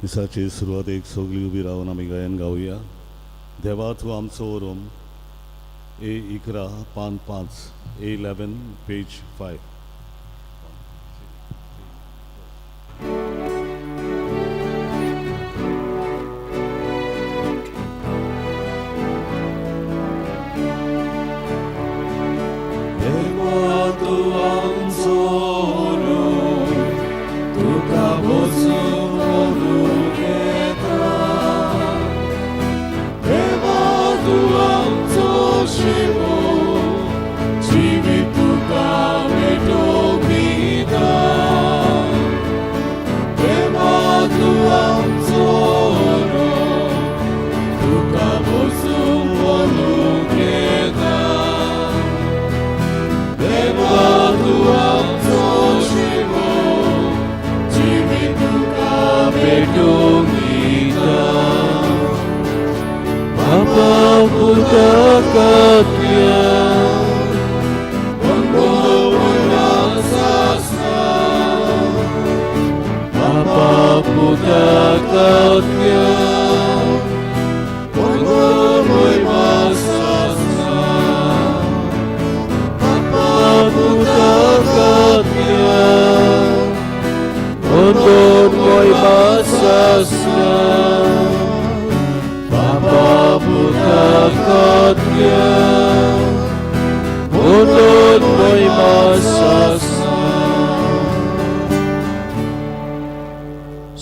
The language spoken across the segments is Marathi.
मिसाची सुरुवात एक सोगली उभी राहून आम्ही गायन गाऊया. देवा तू आमचो ओरोम. A11 पान 5 A11 पेज 5.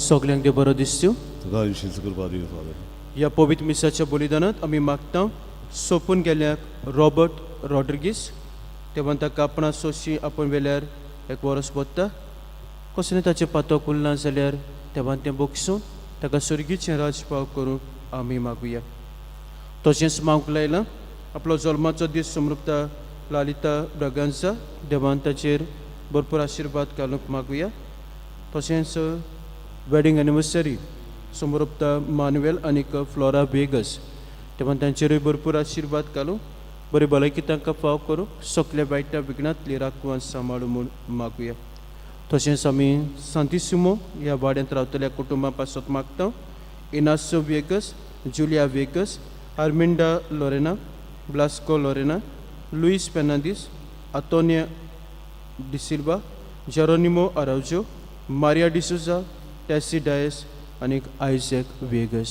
सगल्यांक देव बरो दिसच्यो. तुका आयुश्याची कृपा दिवं फादर. ह्या पवित्र मिसाच्या बलिदानात आमी मागता सोपून गेल्याक रॉबर्ट रॉड्रिगीस तेव्हा ताका आपणा सोशी आपूण वेल्यार एक वरस बसता कसले ताचे पातक उरना जाल्यार तेव्हा तें बोगसून ताका सुर्गीचें राजपाव करूंक आमी मागुया. तशेंच मागूंक लायलां आपलो जल्माचो दीस समृप्ता लालिता ब्रागांजा देवान ताचेर भरपूर आशिर्वाद घालूंक मागुया. तशेंच वेडिंग एनिवर्सरी समृप्ता मानुवेल आनी फ्लोरा वेगस तेव्हा तांचेरूय भरपूर आशिर्वाद घालूं बरी भलायकी तांकां फाव करूं सगल्या वायट्या विघ्नांतली राखवान सांबाळूं म्हूण मागुया. तशेंच आमी सांतिसिमो ह्या वाड्यांत रावतल्या कुटुंबा पासत मागता इनासो वेगस, जुलिया वेगस, आर्मिंडा लोरेना, ब्लास्को लोरेना, लुईस फेर्नांदीस, आतोनिया डिसिल्वा, जेरोनिमो आराउजो, मारिया डिसुजा, टॅसी डायस आणि आयझॅक वेगस.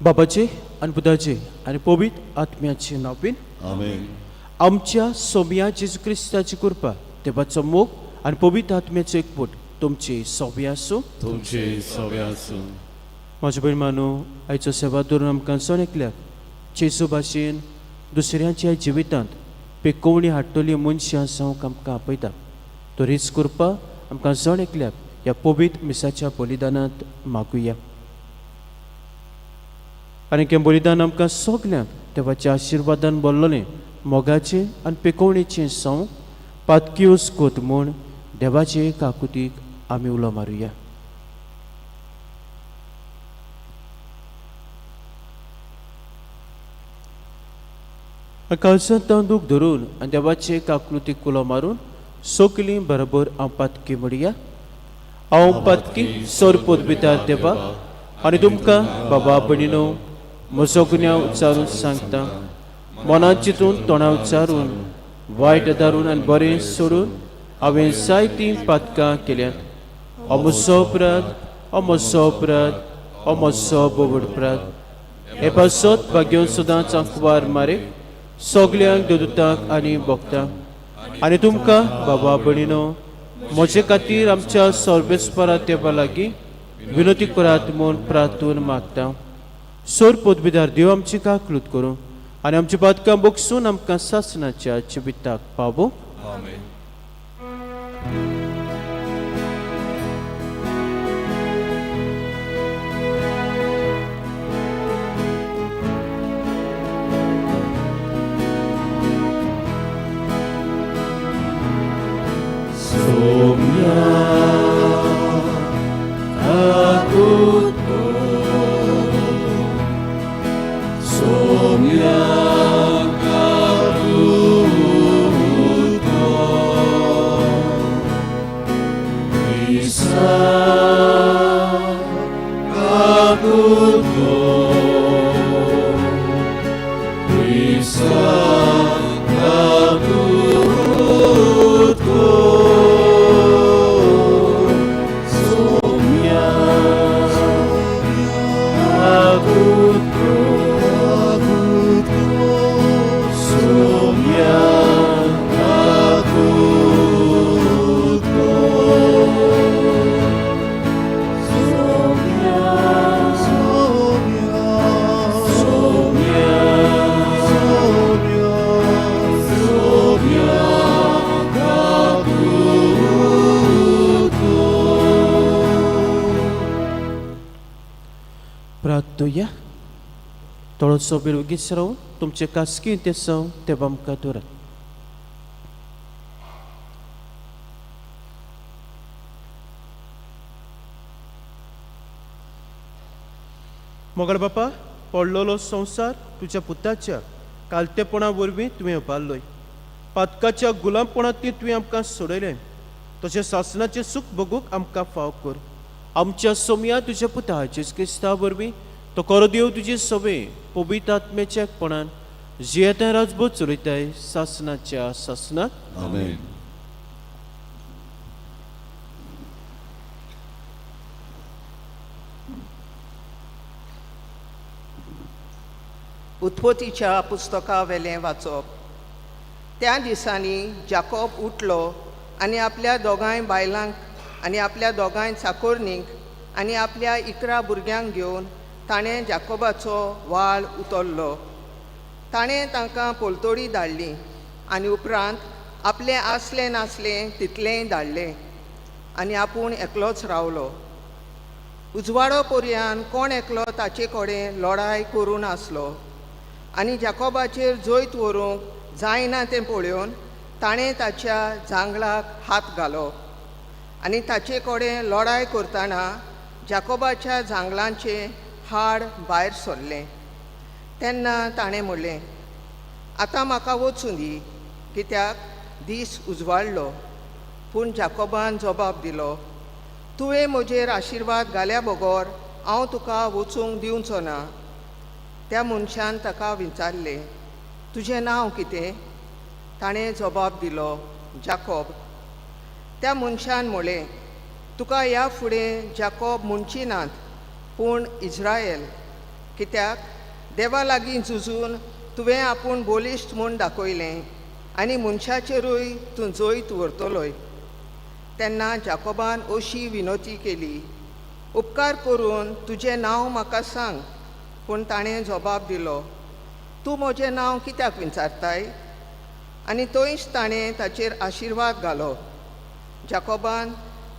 बाबाचे आनी पुताचे आनी पवित्र आत्म्याचे नांवान आमेन. आमच्या सोम्या जेजू क्रिस्ताची कृपा देवाचो मोग आनी पवित्र आत्म्याचो एकवट तुमचे सगळे आसूं. तुमचे सगळे आसूं. म्हाजे भयण मानू आयचो सेवा दवरून आमकां सण एकल्याक जेजू भाशेन दुसऱ्यांच्या जिवितांत पिकोवणी हाडटली मनशां जावंक आमकां आपयता. तो हीच कृपा आमकां सण एकल्याक ह्या पवित्र मिसाच्या बलिदानांत मागुया. आनी हें बलिदान आमकां सगल्यांक देवाच्या आशिर्वादान भरलोलें मोगाचें आनी पिकोवणेचें जावं पातकियोस कोत म्हूण देवाचे काकुतीक आमी उलो मारुया. काळजांत तांदूक धरून आनी देवाचे काकुतीक उलो मारून सोकली बरोबर हांव पातकी म्हणया. हांव पातकी सोर पोदबितार देवा आनी तुमकां बाबा भयणीनो म्हजो गुन्यांव उच्चारून सांगता. मनांत चिंतून तोंडां उच्चारून वायट दारून आनी बरें सोडून हांवें जायतीं पातकां केल्यात. हो म्हजो अपराध, हो म्हजो अपराध, हो म्हजो बोबड अपराध. हे पासत भाग्यो सदांच आंकवार मारे सगल्यांक देवदूतांक आनी भक्तांक आनी तुमकां बाबा भयणीनो म्हजे खातीर आमच्या सर्वेस्परा देवा लागीं विनोती करात म्हूण प्रार्थून मागता. सोर पोदबिदार देव आमची काकलूत करूं आनी आमची पातकां बोगसून आमकां सासणाच्या जिविताक पावो. आमेन. मागतोया थोडो सोबीर उगीच रावून तुमचे कासकी ते सव ते आमकां दवरात. मोगळ बापा, पडलोलो संवसार तुज्या पुताच्या कालतेपणा वरवीं तुवें उबारलोय. पातकाच्या गुलामपणांतली तुवें आमकां सोडयलें. तशें सासणाचें सुख भोगूंक आमकां फाव कर. आमच्या सोमया तुज्या पुता जेजू क्रिस्ता वरवीं तो कोरो देव तुजी सवे पवित्र आत्म्याच्या एकपणान जियेतें राजभोग चलयताय सासणाच्या सासणात. आमेन. उत्पत्तीच्या पुस्तका वेलें वाचप. त्या दिसांनी जाकोब उठलो आनी आपल्या दोगांय बायलांक आनी आपल्या दोगांय चाकोरणींक आनी आपल्या 11 भुरग्यांक घेवन ताणें जाकोबाचो व्हाळ उतरलो. ताणें तांकां पोलतोडी धाडली आनी उपरांत आपलें आसलें नासलें तितलेंय धाडलें आनी आपूण एकलोच रावलो. उजवाडो पर्यान कोण एकलो ताचे कडेन लढाय करून आसलो आनी जाकोबाचेर जैत व्हरूंक जायना तें पळोवन ताणें ताच्या जांगलाक हात घालो आनी ताचे कडेन लढाय करतना जाकोबाच्या जांगलांचे हाड भायर सरलें. तेन्ना ताणें म्हणलें, आतां म्हाका वचूं दी, कित्याक दीस उजवाडलो. पूण जाकोबान जबाब दिलो, तुवें म्हजेर आशिर्वाद घाल्या बगोर हांव तुका वचूंक दिवचो ना. त्या मनशान ताका विचारलें, तुजें नांव कितें? ताणें जबाब दिलो, जाकोब. त्या मनशान म्हळें, तुका ह्या फुडें जाकोब म्हणची नात पूण इस्रायल, कित्याक देवा लागीं झुजून तुवें आपूण बोलिश्ट म्हूण दाखयलें आनी मनशाचेरूय तूं जैत व्हरतलोय. तेन्ना जाकोबान अशी विनोती केली, उपकार करून तुजें नांव म्हाका सांग. पूण ताणें जबाब दिलो, तूं म्हजें नांव कित्याक विचारताय? आनी थंयच ताणें ताचेर आशिर्वाद घालो. जाकोबान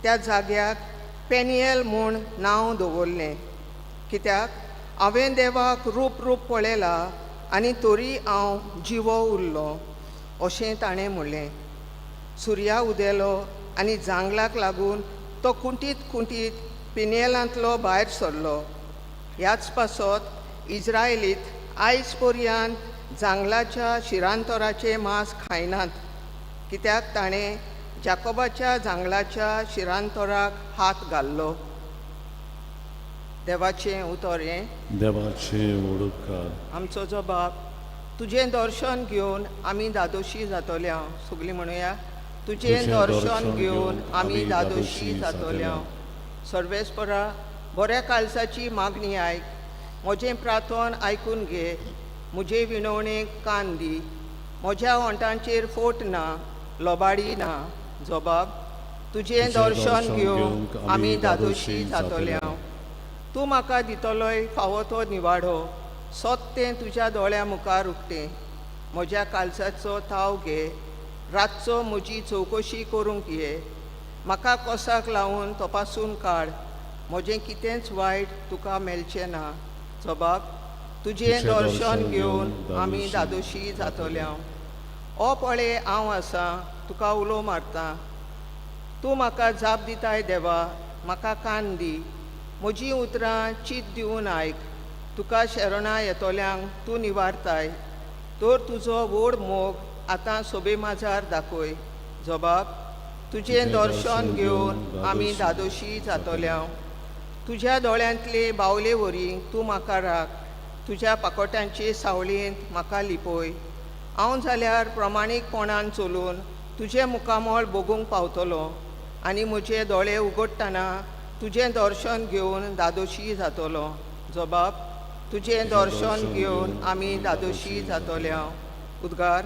त्या जाग्याक पेनियल म्हूण नांव दवरलें, कित्याक हांवें देवाक रूप पळयलां आनी तरी हांव जिवो उरलो, अशें ताणें म्हणलें. सुर्या उदेलो आनी जांगलाक लागून तो कुंटीत पेनियलांतलो भायर सरलो. ह्याच पासत इस्रायलीत आयज पर्यंत जांगलाच्या शिरांतराचें मांस खायनात, कित्याक ताणें जाकोबाच्या जांगलाच्या शिरांतराक हात घाल्लो. देवाचें उतर हें. देवाचें उडोवकार. आमचो जबाब. तुजें दर्शन घेवन आमी दादोशी जातोल्या. सगळीं म्हणुया, तुजें दर्शन घेवन आमी दादोशी जातोल्या. सर्वेस्परा, बऱ्या काळजाची मागणी आयक. म्हजें प्रार्थन आयकून घे. म्हजे विनवणेक कान दी. म्हज्या ओंठांचेर फोट ना, लोबाडी ना. जबाब. तुजें दर्शन घेवन आमी दादोशी जातोल्या. तूं म्हाका दितलोय फावो तो निवाडो. सत्तें तुज्या दोळ्या मुखार उक्तें. म्हज्या काळजाचो ताव घे. रातचो म्हजी चवकशी करूंक ये. म्हाका कोसाक लावून तपासून काड. म्हजें कितेंच वायट तुका मेळचें ना. जबाब. तुजें दर्शन घेवन आमी दादोशी जातोल्या. हो पळे हांव आसां, तुका उलो मारतां. तूं म्हाका जाप दिताय देवा, म्हाका कान दी. म्हजीं उतरां चीत दिवन आयक. तुका शरणा येतोल्यांक तूं निवारताय. तर तुजो व्हड मोग आतां सोबे माजार दाखय. जबाब. तुजें दर्शन घेवन आमी दादोशी जातोल्या. तुज्या दोळ्यांतले बावले वरी तूं म्हाका राख. तुज्या पाकोट्यांचे सावळेंत म्हाका लिपय. हांव जाल्यार प्रमाणीकपणान चलून तुजें मुखामळ बगूंक पावतलो आनी म्हजे दोळे उगडटना तुजें दर्शन घेवन दादोशी जातलो. जबाब. तुजें दर्शन घेवन आमी दादोशी जातोल्या. उद्गार.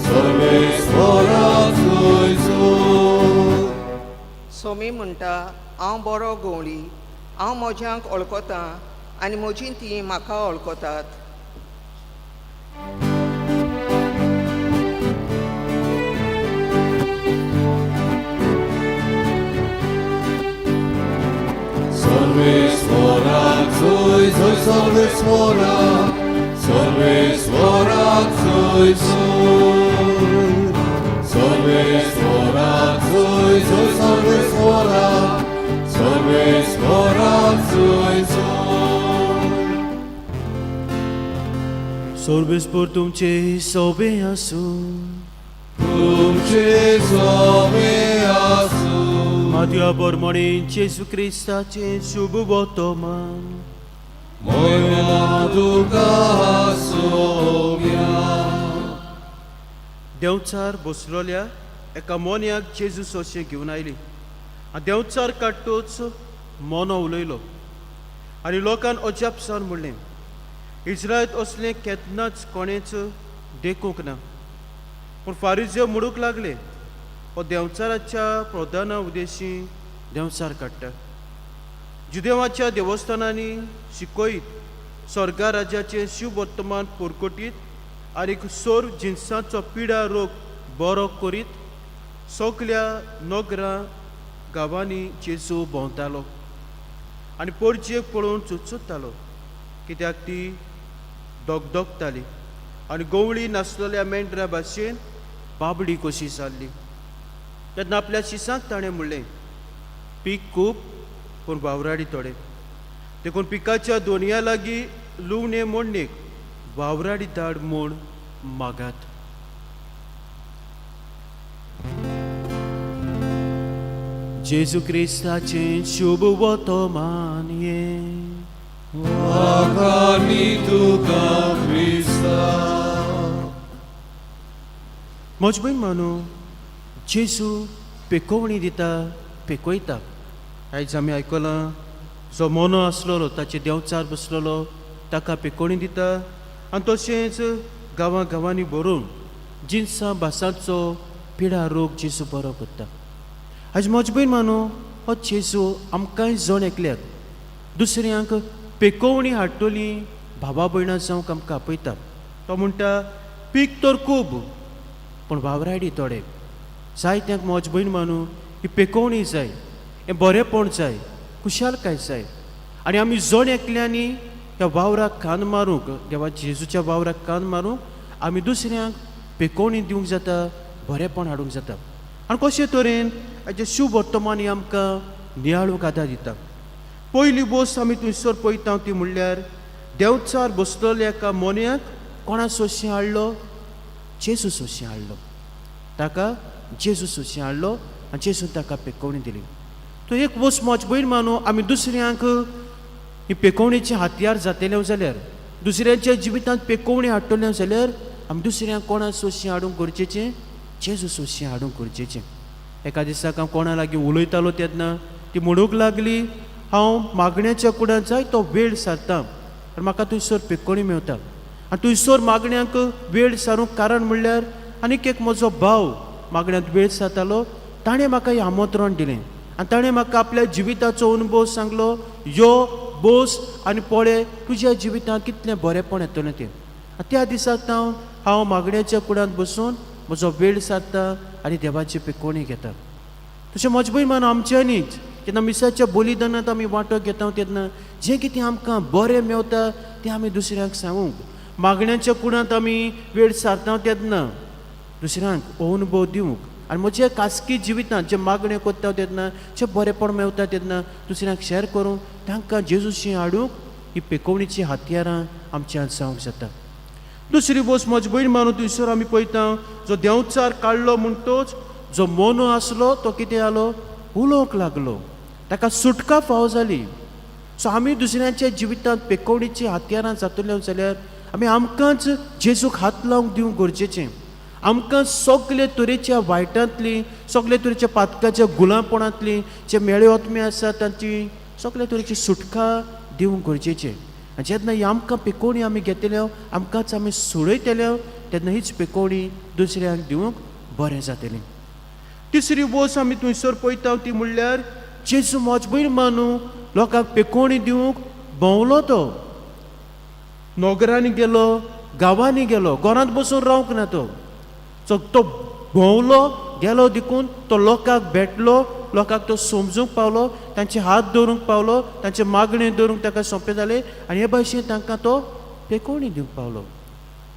Sorbe सोमी म्हणटा हांव बरो गवळी, हांव म्हज्यांक वळखतां आनी म्हजीं तीं म्हाका वळखतात. सर्वेश्वरा Zój, Zój, सर्वेश्वरा, सर्वेश्वरा Zój, Zój. सर्वेश्वरा Zój, Zój, सर्वेश्वरा, सर्वेश्वरा Zój, Zój. सर्वेस्पर तुमचे सोबे आसूं. तुमचे सोबे आसूं. मातया पोरमोणी जेजू क्रिस्ताचे शुभ वर्तमान. मोया तुका सोम्या. देंवचार बसलोल्या एका मोन्याक जेजू सोशे घेवन आयली आनी देंवचार काडटूच मोनो उलयलो आनी लोकांन अजापसावन म्हणलें, इस्रायलांत असलें केन्नाच कोणेच देखूंक ना. पूण फारिझेव म्हणूंक लागले, हो देंवचाराच्या प्रधाना उद्देशी देंवचार काडटा. जुदेवाच्या देवस्थानांनी शिकयत स्वर्गा राज्याचे शिव वर्तमान पुरकोटीत आनी सोर जिन्साचो पिडा रोग बरो करीत सगल्या नगरां गांवांनी जेजू भोंवतालो आनी पोरजेक पळोवन चुचुत्तालो, कित्याक ती दोगदोगताली आनी गवळी नासलेल्या मेंढरा भाशेन बाबडी कशी जाल्ली. तेन्ना आपल्या शिसांक ताणें म्हणलें, पीक खूब पूण वावराडी थोडे, देखून पिकाच्या दोनया लागीं लुवणे मोडणेक वावराडी धाड म्हूण मागात. जेजू क्रिस्ताचे शुभ वर्तमान ये. Wakani tuka Krista. मजबूत मानू जेजू पेकोवणी दिता, पेकयता. आयज आमी आयकलां, जो मोनो आसलोलो ताचे देंवचार बसलोलो ताका पेकोवणी दिता आनी तशेंच गांवां गांवांनी भरून जिन्सां भासांचो पिडा रोग जेजू बरो करता. आयज मजबूत मानू हो जेजू आमकांय जण एकल्याक दुसऱ्यांक पेकोवणी हाडटली भावा भयणां जावंक आमकां आपयता. तो म्हणटा, पीक तर खूब पूण वावराडी थोडे. जायत्यांक मजबूत मानू ही पेकोवणी जाय, हें बरेंपण जाय, खुशालकाय जाय आनी आमी जण एकल्यांनी ह्या वावराक कान मारूंक, देवा जेजूच्या वावराक कान मारूंक आमी दुसऱ्यांक पेकोवणी दिवंक जाता, बरेंपण हाडूंक जाता. आनी कशे तरेन हेजें शुभ वर्तमान आमकां नियाळूंक आदार दिता. पयली बस आमी थंयसर पळयता ती म्हणल्यार देंवचार बसलेल्या एका मोन्याक कोणा सोशी हाडलो? जेजू सोशी हाडलो. ताका जेजू सोशी हाडलो आनी जेजून ताका पेकोवणी दिली. तो एक वस मजबूत मानू आमी दुसऱ्यांक ही पेकोवणेचें हातयार जातलें जाल्यार, दुसऱ्यांच्या जिवितांत पेकोवणी हाडटलें जाल्यार आमी दुसऱ्यांक कोणा सोशी हाडूंक गरजेचें? जेजू सोशी हाडूंक गरजेचें. एका दिसाक हांव कोणा लागीं उलयतालो तेन्ना ती म्हणूंक लागली, हांव मागण्याच्या कुडांत जाय तो वेळ सारता आनी म्हाका थंयसर पेकोवणी मेवता. आनी थंयसर मागण्यांक वेळ सारूंक कारण म्हणल्यार आनीक एक म्हजो भाव मागण्यांत वेळ सारतालो, ताणें म्हाका हें आमंत्रण दिलें आनी ताणें म्हाका आपल्या जिविताचो अनुभव सांगलो, यो बोस आनी पळय तुज्या जिवितांत कितलें बरेंपण येतलें तें. त्या दिसाक हांव मागण्याच्या कुडांत बसून म्हजो वेळ सारता आनी देवाची पेकोवणी घेता. तशें मजबूत मान आमच्यांनीच जेन्ना मिसाच्या बलिदानांत आमी वांटो घेता तेन्ना जें कितें आमकां बरें मेवता तें आमी दुसऱ्यांक सांगूंक, मागण्याच्या कुडांत आमी वेळ सारता तेन्ना दुसऱ्यांक हो अनुभव दिवंक आनी म्हज्या खासगी जिवितांत जे मागणें करता तेन्ना जें बरेंपण मेवता तेन्ना दुसऱ्यांक शॅर करूंक, तांकां जेजूशी हाडूंक ही पेकोवणीची हातयारां आमच्यान जावंक जाता. दुसरी बस मजबूत मानून थंयसर आमी पळयता, जो देंवचार काडलो म्हणटोच जो मोनो आसलो तो कितें जालो? उलोवंक लागलो, ताका सुटका फाव जाली. सो आमी दुसऱ्यांच्या जिवितांत पेकोवणीची हातयारां जातल्यो जाल्यार आमी आमकांच जेजूक हात लावंक दिवंक गरजेचें. आमकां सगळे तरेच्या वायटांतली, सगळे तरेच्या पातकाच्या गुलामपणांतली जे मेळे ओतमे आसा तांची सगळे तरेची सुटका दिवंक गरजेचें. आनी जेन्ना ही आमकां पेकोवणी आमी घेतल्यो, आमकांच आमी सोडयतल्यो, तेन्ना हीच पेकोवणी दुसऱ्यांक दिवंक बरें जातलें. तिसरी वोस आमी थंयसर पळयता ती म्हणल्यार जेजू मोजबैर मानू लोकांक पेकोवणी दिवंक भोंवलो तो. नोगरांनी गेलो, गांवांनी गेलो, घरांत बसून रावंक ना तो. सो तो भोंवलो गेलो देखून तो लोकांक भेटलो, लोकांक तो समजूंक पावलो, तांचे हात दवरूंक पावलो, तांचे मागणे दवरूंक ताका सोंपें जालें आनी हे भाशेन तांकां तो पेकोवणी दिवंक पावलो.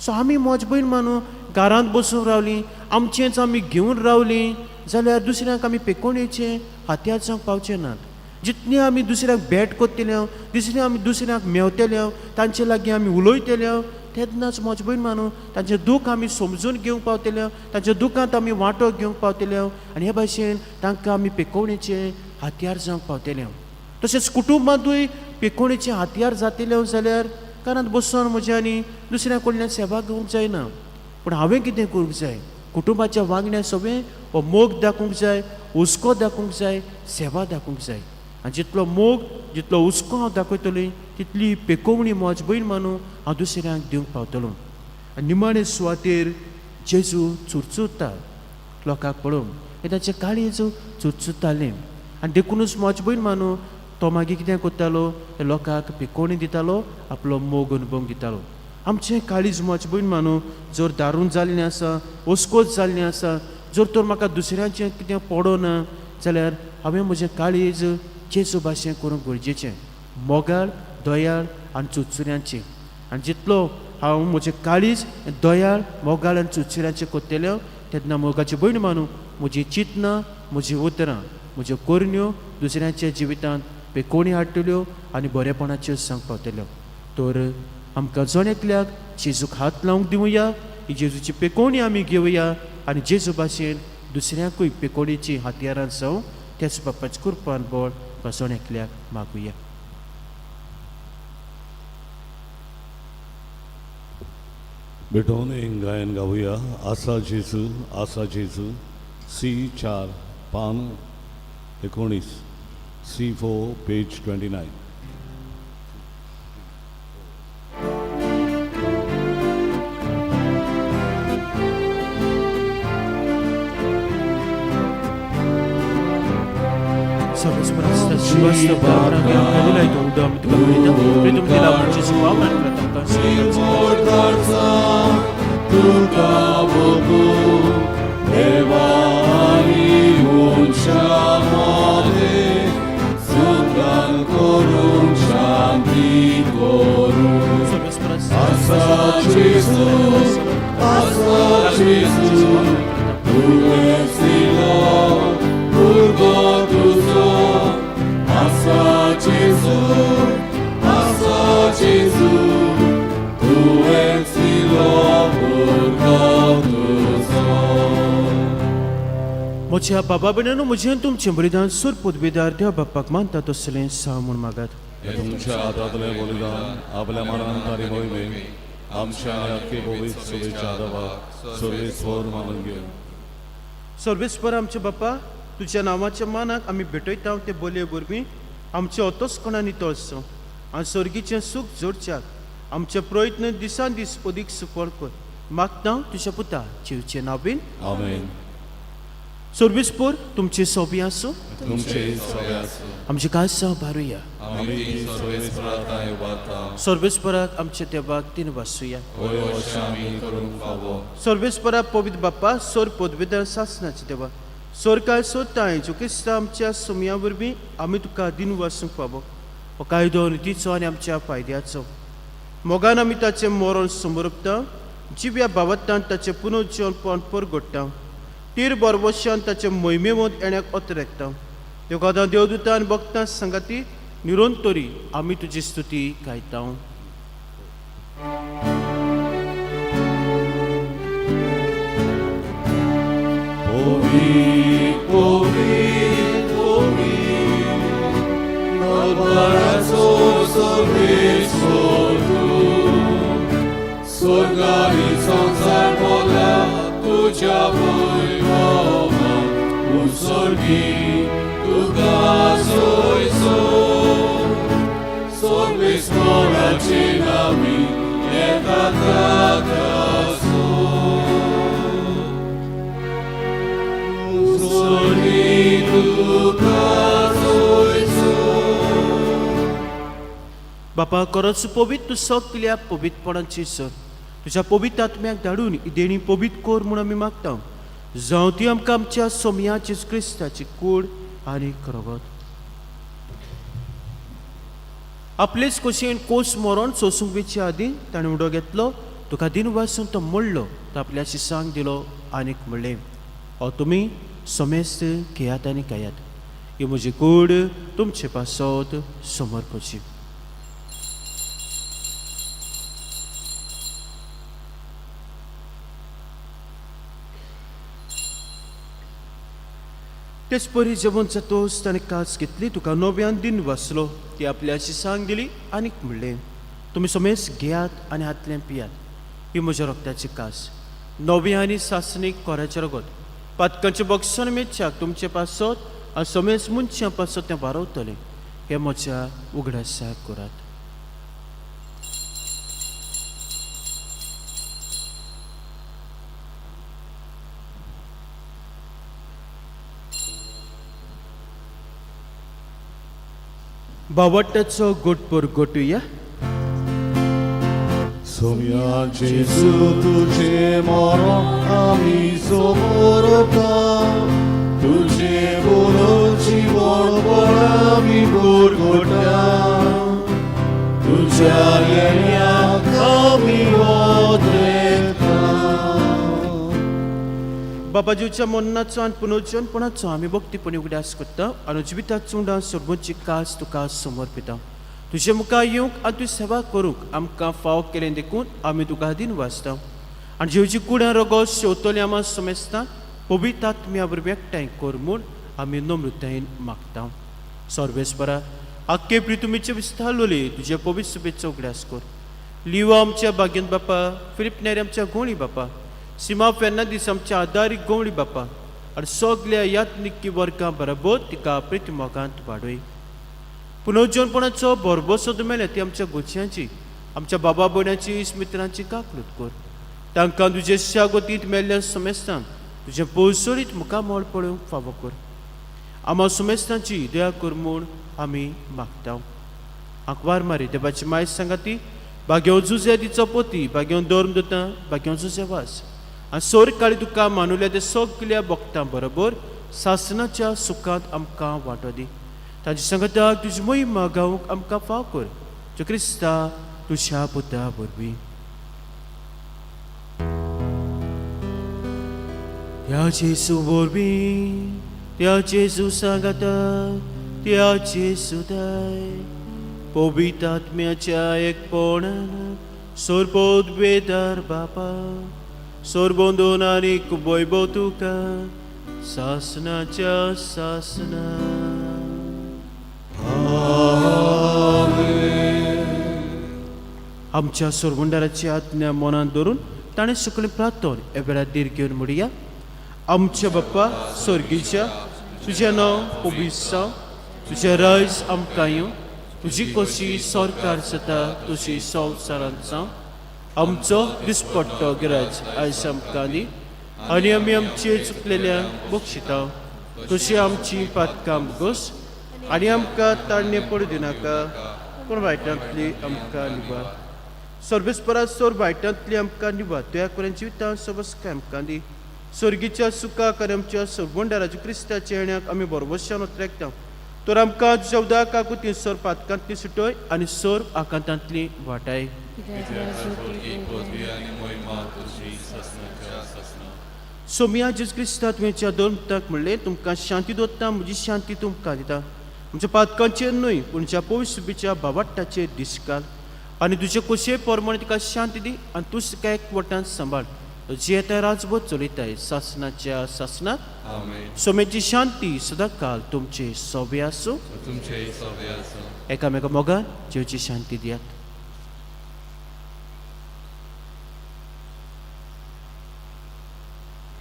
सो आमी मोजबैर मानू घरांत बसून रावलीं, आमचेंच आमी घेवन रावलीं जाल्यार दुसऱ्यांक आमी पेकोवणेचें हात्यार जावंक पावचे नात. जितली आमी दुसऱ्याक भेट कोत्तले, जितली आमी दुसऱ्यांक मेवतले, तांचे लागीं आमी उलयतले, तेन्नाच मोजबैर मानू तांचें दूख आमी समजून घेवंक पावतले, तांच्या दुखांत आमी वांटो घेवंक पावतले आनी हे भाशेन तांकां आमी पेकोवणेचें हात्यार जावंक पावतले. तशेंच कुटुंबांतूय पेकोवणेचें हात्यार जातले जाल्यार घरांत बसून म्हज्या आनी दुसऱ्या कडल्यान सेवा घेवंक जायना. पूण हांवें कितें करूंक जाय? कुटुंबाच्या वांगड्या सगळें हो मोग दाखोवंक जाय, हुस्को दाखोवंक जाय, सेवा दाखोवंक जाय. आनी जितलो मोग, जितलो हुस्को हांव दाखयतलों तितली पेकोवणी मोजबैर मानू हांव दुसऱ्यांक दिवंक पावतलों. आनी निमाणे सुवातेर जेजू चुरचुरता लोकांक पळोवन, हें ताचें काळीज चुरचुरतालें. आनी देखूनच मोजबैर मानू तो मागीर कितें करतालो? हे लोकांक पेकोवणी दितालो, आपलो मोग अनुभव दितालो. आमचें काळीज मोजबैर मानू जर दारून जाल्लें आसा, हुस्कोच जाल्लें आसा, जर तर म्हाका दुसऱ्यांचें कितें पडना जाल्यार हांवें म्हजें काळीज जेजू भाशेन करूंक गरजेचें, मोगाळ, दयाळ आनी चुरचुऱ्यांचें. आनी जितलो हांव म्हजें काळीज दयाळ, मोगाळ आनी चुरचुऱ्यांचें करतलें तेन्ना मोगाची भयण मानू म्हजीं चिंतनां, म्हजीं उतरां, म्हज्यो करण्यो दुसऱ्यांच्या जिवितांत पेकोवणी हाडटल्यो आनी बरेपणाच्यो सांग पावतल्यो. तर आमकां जोण जेजूक हात लावंक दिवया, ही जेजूची पेकोवणी आमी घेवया आनी जेजू भाशेन दुसऱ्यांकूय पेकोवणेची हातयारां जावं त्याच बापाची कृपान बळ जोण एकल्याक मागुया. भेटून एक गायन गाऊया. आसा जेजू, आसा जेजू. C4 पान 19, C4 page 29. Свasta Barbara che anche di lei tu dam tu capita vedo che la voce si fa ma non tanto Mortarza tu cabogu Evani unciamode Sugran corum shanti corum Asa Jesus, Tu es Lord, Urgo tu so Asa Jesus, Tu es Lord, Urgo tu so. मोच्या बाबा बहिणींनो म्हजें तुमचें बलिदान सुर पदवीदार देव बाप्पाक मानता तसलें सा म्हूण मागात. हे तुमच्या हातांतलें बलिदान आपल्या मनांतारी मोहिमे आमच्या अख्खे भोवीत सुबेच्या आदाराक सर्वेस्वर मानून घेवन. सर्वेस्पर आमचे बाप्पा, तुज्या नांवाच्या मानाक आमी भेटयता ते बोलये वरवीं आमचे ओतोसपणांनी तळसो आनी सर्गीचें सूख जोडच्याक आमचे प्रयत्न दिसान दीस अदीक सफळ कर. मागता तुज्या पुता जीवचे नांवेन आमेन. सर्वेस्पर तुमचे सोबी आसूं, तुमचे सगळे आसूं. आमचे काळजां भारुया. आमी सर्वेस्पराक उबारता. सर्वेस्पराक आमच्या देवाक तीन वासूया. होय अशें आमी करूंक फावो. सर्वेस्परा पवित्र बाप्पा, सोर पदवीदार सासनाचे देवा, सोर काय सोदता जो क्रिस्ता आमच्या सोमया वरवीं आमी तुका दिन वासूंक फावो. हो कायदो नितीचो आनी आमच्या फायद्याचो. मोगान आमी ताचें मरण समोरपता, जिव्या भावतान ताचें पुनर्जीवन परगडटा, तीर बरवशान ताचे मोहिमेमोद येण्याक ओतरेकता. देव गोदां देवदूता आनी भक्तां संगाती निरंतरी आमी तुजी स्तुती गायता. Sorgani संसार मोला तुझ्या वैभवा उत्सर्गी तुका सोयसो सर्वेस्पराची नामी येता ताकासो. बापा खरोच पवित्र तूं सगल्या पवित्रपणाची सर तुज्या पवित्र आत्म्याक धाडून ही देणी पवित्र कोर म्हूण आमी मागता जावं ती आमकां आमच्या सोमयाची क्रिस्ताची कूड आनी रगत आपलेच खोशयेन कोस मरण सोसूंक वेचे आदीं ताणें उडो घेतलो तुका दिन वासून तो मोडलो तो आपल्या शिसांक दिलो आनीक म्हणलें हो तुमी सोमेस्त घेयात आनी खायात ही म्हजी कूड तुमचे पासत समर्पची तेच परी जेवण जातोच ताणें कास घेतली तुका नव्यान दिन वाचलो ती आपल्या शिसांक दिली आनीक म्हणलें तुमी सोमेस घेयात आनी हातल्यान पियात ही म्हज्या रगताची कास नव्या आनी सासणीक कोऱ्याचें रगत पातकांचे बक्षण मेच्याक तुमचे पासत आनी सोमेस मनशां पासत तें वारवतलें हें म्हज्या उगडासाक करात बावट्याचो गोटपूर गोटुया सोम्या जेजू तुझे मरण आमी समोरता तुझे बोलो जीवन बळ आमी गोडगोटा तुझ्या येण्याक आमी वोद्रेता बाबा जीवच्या मरणाचो आनी पुनर्जन्मपणाचो आमी भक्तीपणी उगड्यास करता आनी जिविताचो उंडा सोडपाची कास तुका समर्पिता तुजे मुखार येवंक आनी तुजी सेवा करूंक आमकां फाव केलें देखून आमी तुका आदीन वाचता आनी जीवची कुड्या रगत शेवतली आमां समेस्ता पवित्र आत्म्या बरोबर एकठांय कर म्हूण आमी नम्रतायेन मागता सर्वेस्परा आख्खे प्रितुमीचे विस्तारलोले तुजे पवित्र सभेचो उगड्यास कर लिवा आमच्या बागेंत बापा फिलिप नेरे आमच्या गोंडी बापा सिमा फेर्नांदीस आमच्या आदारी गोंडी बापा आनी सगल्या यात्निकी वर्गां बरोबर तिका प्रितमोगांत वाडय पुनर्जन्मपणाचो भरभोसो मेळ्ळ्या ती आमच्या गोंयच्यांची आमच्या बाबा भयणांची इश्मित्रांची काकलूत कर तांकां तुजे शागोतींत मेल्ल्या समेस्तान तुजें पळसळीत मुखामोळ पळोवंक फावो कर आम्हा समेस्तांची दया कर म्हूण आमी मागता आंकवार मारी देवाची माय सांगाती भाग्यो जुजे तिचो पोती भाग्यो धर्म दोता भाग्यो जुजे वास आनी सोर काळी तुका मानुल्या ते सगल्या भक्तां बरोबर सासणाच्या सुखांत आमकां वांटो दी तांची संगताक तुजी मोहीम गावूंक आमकां फाव कर जो क्रिस्ता तुज्या पुता वरवीं त्या जेजू वरवीं त्या जेजू सांगाता त्या जेजू दाय पवित्र आत्म्याच्या एकपणान सोरपोत बेदार बापा सोरबोंदून आनीक वैभव तुका सासणाच्या सासना आमच्या सोरबुंडाराची आज्ञा मनात धरून ताणें सगळें प्रार्थन एवेळार दीर घेवन म्हणया आमच्या बाप्पा स्वर्गीच्या तुजें नांव पवित्र जावं तुजें रायज आमकां येवं तुजी कशी सरकार जाता तशी संवसारांत जावं आमचो दिसपट्टो गिरायज आयज आमकां दी आनी आमी आमचे चुकलेल्यांक बक्षिता तशी आमची पातकां बगोस आनी आमकां ताळणे पडू दिनाका पूण वायटांतली आमकां निबार सर्वेस्परा सोर वायटांतली आमकां निबार दया करून जिवितां सबस्काय आमकां दी स्वर्गीच्या सुखाक आनी आमच्या सोरबोंडाराच्या क्रिस्ताच्या येण्याक आमी बरोबरशान उतरायता तर आमकां जेवदा काकुती सोर पातकांतली सुटय आनी सोर आकांतांतली वाटाय सोम्या जेजू क्रिस्ता तुवेंच्या धर्मताक म्हणलें तुमकां शांती दवरता म्हजी शांती तुमकां दिता आमच्या पातकांचेर न्हय पूण ज्या पवित्र सुबेच्या भावाटाचेर दिसकाल आनी तुजे खोशये प्रमाणे तिका शांती दी आनी तूं तिका एकवटान सांबाळ जी येता राजभर चलयताय सासनाच्या सासनात सोमेची शांती सदां काल तुमचे सोबे आसूं एकामेका मोगान जेवची शांती दियात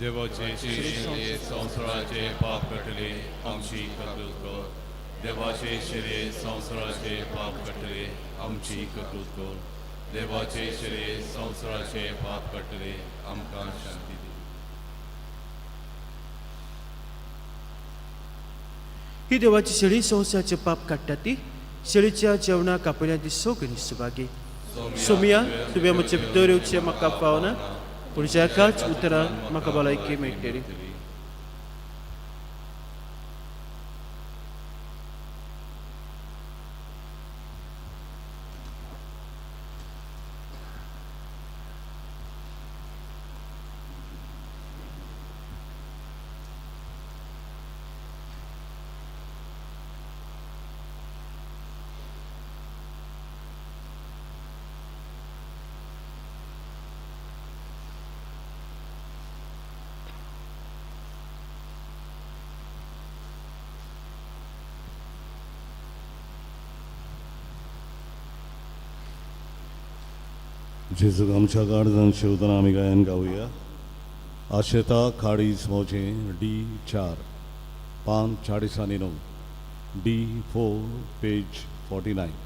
देवाचे शिरे संवसाराचे पाप कटले आमची कबूल कर देवाचे शिरे संवसाराचे पाप कटले आमची कबूल कर देवाचे शिरे संवसाराचे पाप कटले आमकां शांती दी ही देवाची शिडी संवसाराचे पाप काडटा ती शेळीच्या जेवणाक आपल्या ती सगळी सुभागी सोमिया तुवें म्हजे भितर येवचें म्हाका पावना पूण एकाच उतरान म्हाका भलायकी मेळटली. जेजूक आमच्या काळजांत शेवतना आमी गायन गावया. आशेता काळीज मोजें D4 पान 49 D4 पेज 49.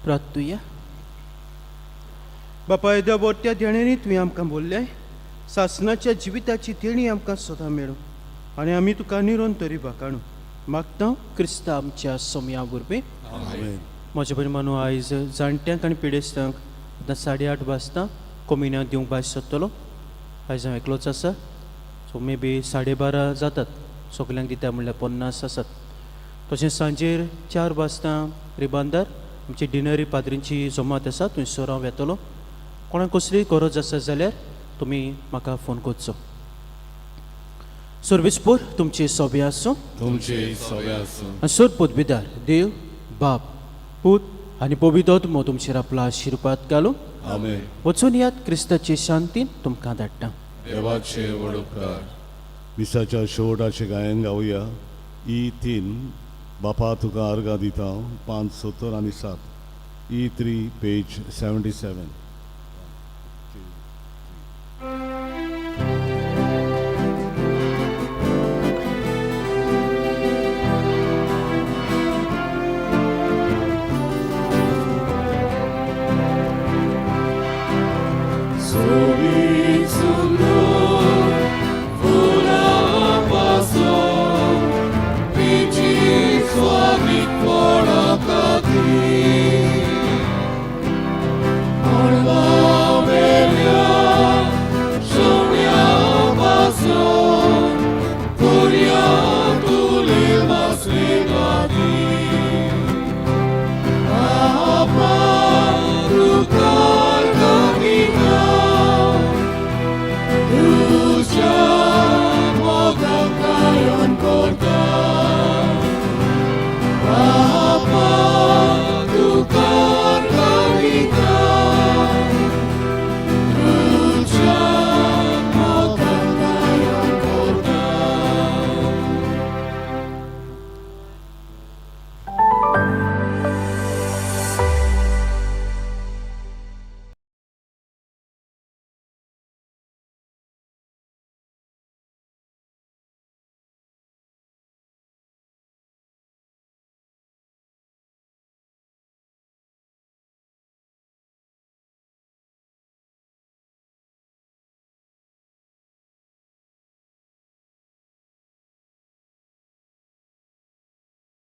प्रार्थुया. बापा येद्या बोट्या देण्यानी तुवें आमकां बोल्लें सासणाच्या जिविताची देणी आमकां सदां मेळूं आनी आमी तुका निरोन तरी बाकाणू मागता क्रिस्ता आमच्या सोम्या वरवीं. म्हजे बरी मानू आयज जाणट्यांक आनी पिडेस्तांक आतां 8:30 वाजता कॉम्युनियन दिवंक भायर सरतलो. आयज हांव एकलोच आसा, सो मे बी 12:30 जातात. सगल्यांक दिता म्हणल्यार 50 आसात. तशेंच सांजेर 4 वाजता रिबांदार आमची डिनरी पाद्रींची जमात आसा, थंयसर हांव येतलो. कोणाक कसलीय गरज आसा जाल्यार तुमी म्हाका फोन करचो. सर्विसपूर तुमची सोबी आसूं तुमचे सगळे आसूं. आनी सर पोतबिदार देव बाप पूत आनी पवित्र आत्मो तुमचेर आपलो आशिर्वाद घालूं. आमेन. वचून यात क्रिस्ताची शांतीन तुमकां धाडटा. देवाचे व्हड उपकार. मिसाच्या शेवटाचे गायन गावया. E3 बापा तुका आर्गां दिता 5, 70 आनी 7. E3 page 77.